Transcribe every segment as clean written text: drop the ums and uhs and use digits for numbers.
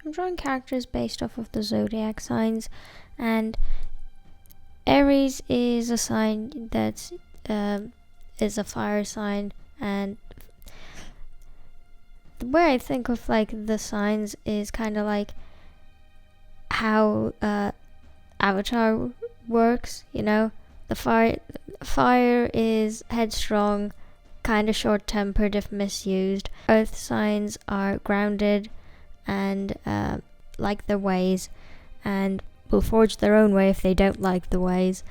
I'm drawing characters based off of the Zodiac signs, and Aries is a sign that is a fire sign, and the way I think of like the signs is kind of like how Avatar works. The fire is headstrong, kind of short-tempered if misused. Earth signs are grounded and like their ways, and will forge their own way if they don't like the ways.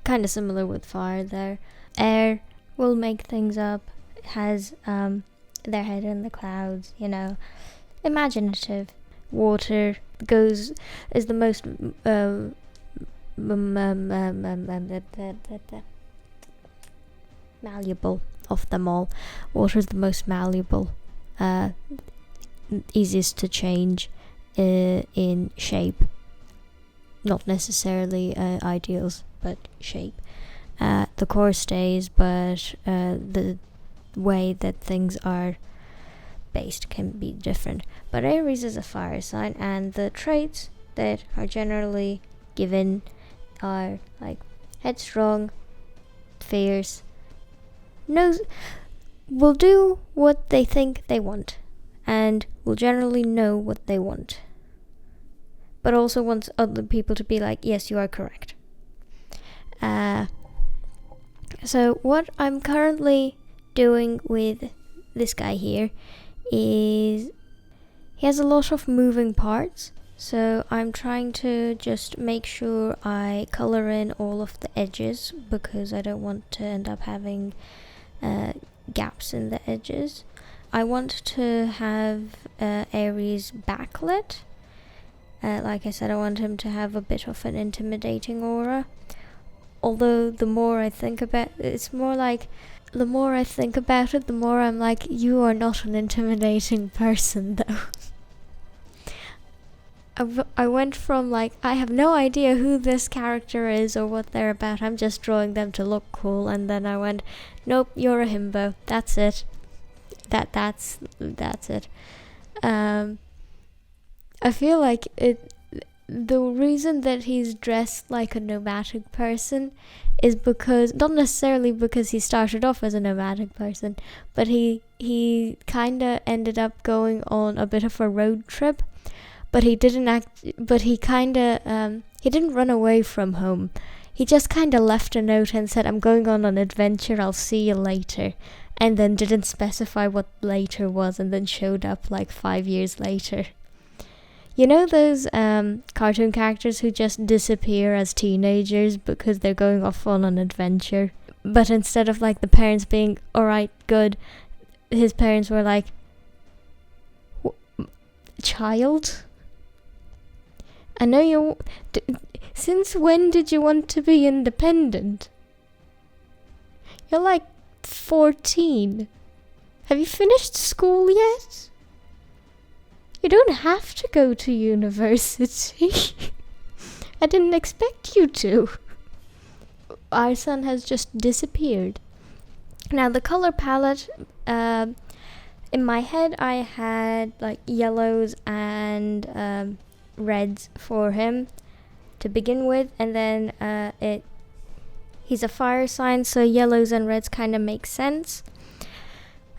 Kind of similar with fire there. Air will make things up, has their head in the clouds, imaginative. Water is the most malleable of them all. Water is the most malleable, easiest to change in shape. Not necessarily ideals, but shape. The core stays, but the way that things are based can be different. But Aries is a fire sign, and the traits that are generally given are like headstrong, fierce, will do what they think they want, and will generally know what they want, but also wants other people to be like, yes, you are correct. So what I'm currently doing with this guy here is he has a lot of moving parts, so I'm trying to just make sure I color in all of the edges, because I don't want to end up having gaps in the edges. I want to have Aries backlit. Like I said, I want him to have a bit of an intimidating aura. Although the more I think about it, it's more like the more I think about it, the more I'm like, you are not an intimidating person, though. I went from like, I have no idea who this character is or what they're about, I'm just drawing them to look cool, and then I went, nope, you're a himbo, that's it. That's it. I feel like the reason that he's dressed like a nomadic person is because, not necessarily because he started off as a nomadic person, but he kind of ended up going on a bit of a road trip, but he didn't run away from home. He just kind of left a note and said, I'm going on an adventure, I'll see you later, and then didn't specify what later was, and then showed up like 5 years later. You know those cartoon characters who just disappear as teenagers because they're going off on an adventure? But instead of like the parents being, alright, good, his parents were like, child? I know you... Since when did you want to be independent? You're like 14. Have you finished school yet? You don't have to go to university. I didn't expect you to. Our son has just disappeared. Now the color palette, in my head I had like yellows and reds for him to begin with, and then he's a fire sign, so yellows and reds kind of make sense.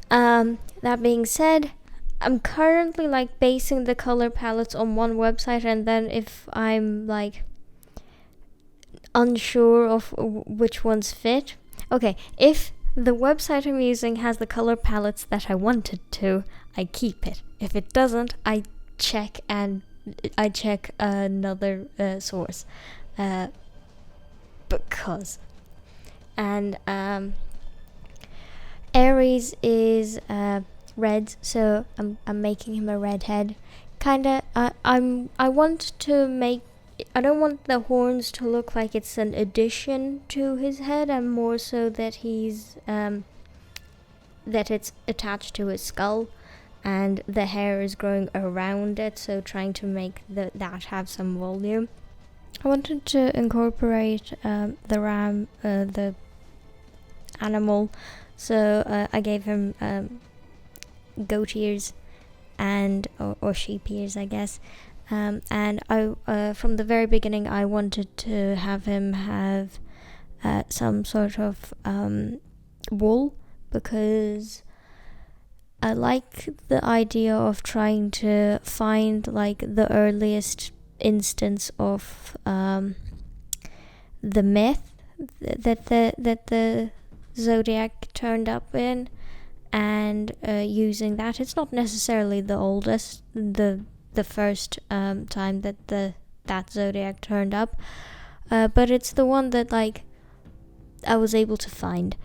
That being said, I'm currently like basing the color palettes on one website, and then if I'm like unsure of which ones fit, okay, if the website I'm using has the color palettes that I wanted to, I keep it. If it doesn't, I check another source, because Aries is red, so I'm making him a redhead. Kinda, I want to make. I don't want the horns to look like it's an addition to his head, and more so that he's that it's attached to his skull, and the hair is growing around it. So trying to make that have some volume. I wanted to incorporate the ram, the animal. So I gave him goat ears, or sheep ears, I guess. And I from the very beginning I wanted to have him have some sort of wool, because I like the idea of trying to find like the earliest instance of the myth that the Zodiac turned up in, and using that. It's not necessarily the oldest, the first time that that Zodiac turned up, but it's the one that like I was able to find.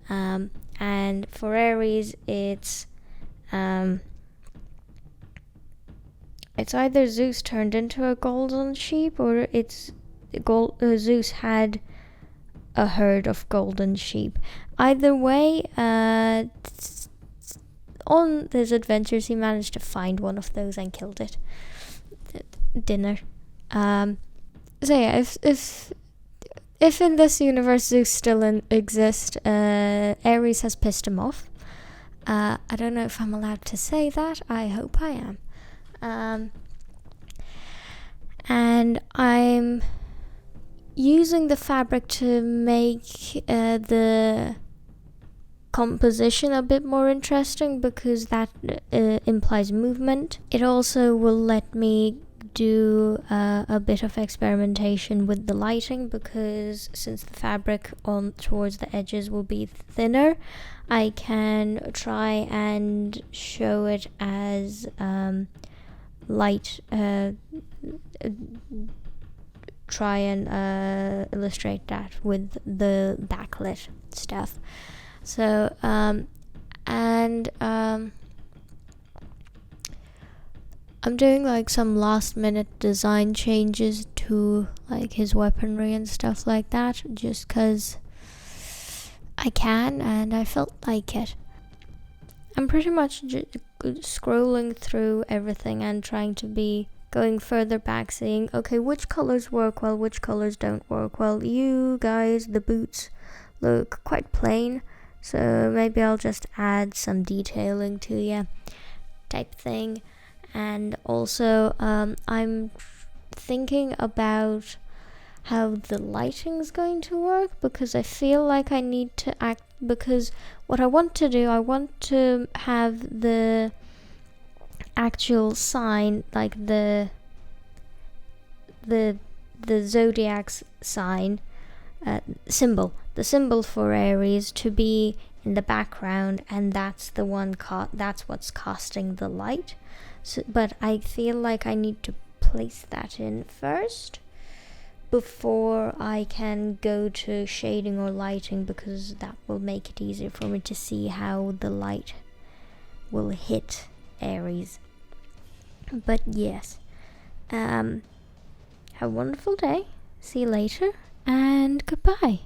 And for Aries, it's either Zeus turned into a golden sheep, or it's Zeus had a herd of golden sheep. Either way, on his adventures, he managed to find one of those and killed it. Dinner. So yeah, if in this universe Zeus still exists, Aries has pissed him off. I don't know if I'm allowed to say that. I hope I am. And I'm using the fabric to make the composition a bit more interesting, because that implies movement. It also will let me do a bit of experimentation with the lighting, because since the fabric on towards the edges will be thinner, I can try and show it as light, try and illustrate that with the backlit stuff. So I'm doing like some last minute design changes to like his weaponry and stuff like that, just cause I can and I felt like it. I'm pretty much scrolling through everything and trying to be going further back, saying, okay, which colors work well, which colors don't work well. You guys, the boots look quite plain, so maybe I'll just add some detailing to you, type thing. And also, I'm thinking about how the lighting's going to work, because I feel like I need to act, because what I want to do, I want to have the actual sign, like the Zodiac's sign, symbol, the symbol for Aries, to be in the background, and that's the one that's what's casting the light. So, but I feel like I need to place that in first before I can go to shading or lighting, because that will make it easier for me to see how the light will hit Aries. But yes, have a wonderful day, see you later, and goodbye.